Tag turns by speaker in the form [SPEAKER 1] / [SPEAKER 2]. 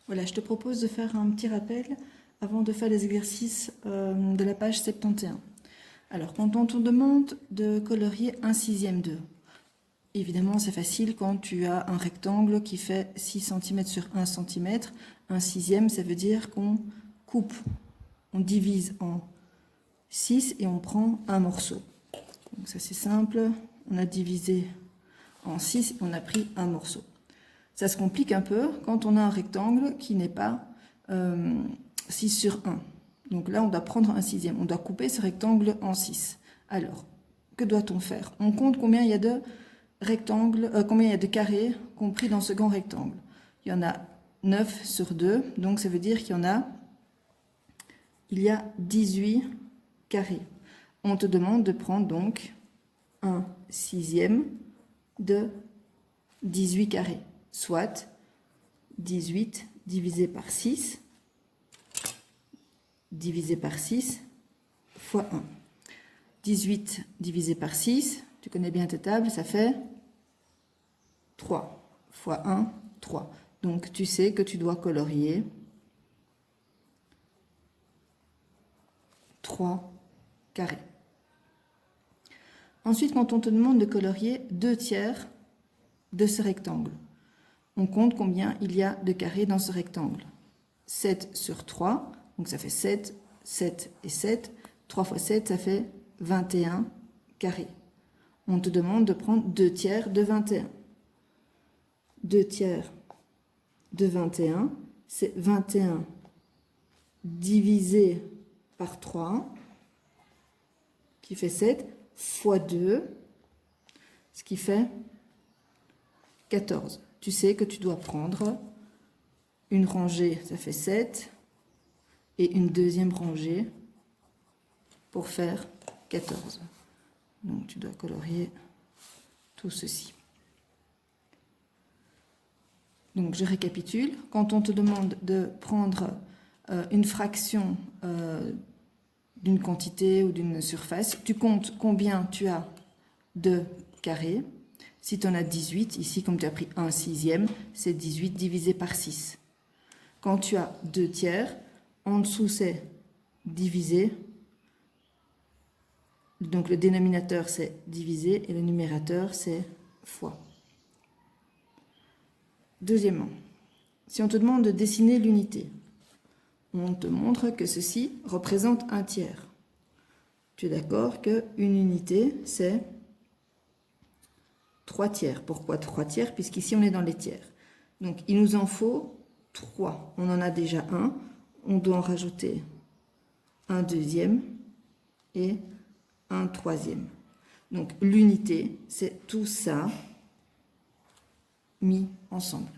[SPEAKER 1] Voilà, je te propose de faire un petit rappel avant de faire les exercices de la page 71. Alors, quand on te demande de colorier un 6e d'œuf, évidemment, c'est facile quand tu as un rectangle qui fait 6 cm sur 1 cm. Un 6e, ça veut dire qu'on coupe, on divise en 6 et on prend un morceau. Donc ça, c'est simple. On a divisé en 6 et on a pris un morceau. Ça se complique un peu quand on a un rectangle qui n'est pas 6 sur 1. Donc là, on doit prendre un 6e. On doit couper ce rectangle en 6. Alors, que doit-on faire? On compte combien il y a de rectangles, combien il y a de carrés compris dans ce grand rectangle. Il y en a 9 sur 2, donc ça veut dire qu'il y a 18 carrés. On te demande de prendre donc un 6e de 18 carrés, soit 18 divisé par 6, divisé par 6, fois 1. 18 divisé par 6, tu connais bien tes tables, ça fait 3, fois 1, 3. Donc tu sais que tu dois colorier 3 carrés. Ensuite, quand on te demande de colorier 2 tiers de ce rectangle, on compte combien il y a de carrés dans ce rectangle. 7 sur 3, donc ça fait 7, 7 et 7. 3 fois 7, ça fait 21 carrés. On te demande de prendre 2 tiers de 21. 2 tiers de 21, c'est 21 divisé par 3, qui fait 7, fois 2, ce qui fait 14. Tu sais que tu dois prendre une rangée, ça fait 7, et une deuxième rangée pour faire 14. Donc tu dois colorier tout ceci. Donc je récapitule. Quand on te demande de prendre une fraction d'une quantité ou d'une surface, tu comptes combien tu as de carrés. Si tu en as 18, ici comme tu as pris un 6e, c'est 18 divisé par 6. Quand tu as 2 tiers, en dessous c'est divisé. Donc le dénominateur c'est divisé et le numérateur c'est fois. Deuxièmement, si on te demande de dessiner l'unité, on te montre que ceci représente un tiers. Tu es d'accord qu'une unité, c'est 3 tiers. Pourquoi 3 tiers? Puisqu'ici, on est dans les tiers. Donc, il nous en faut 3. On en a déjà un. On doit en rajouter un deuxième et un troisième. Donc, l'unité, c'est tout ça mis ensemble.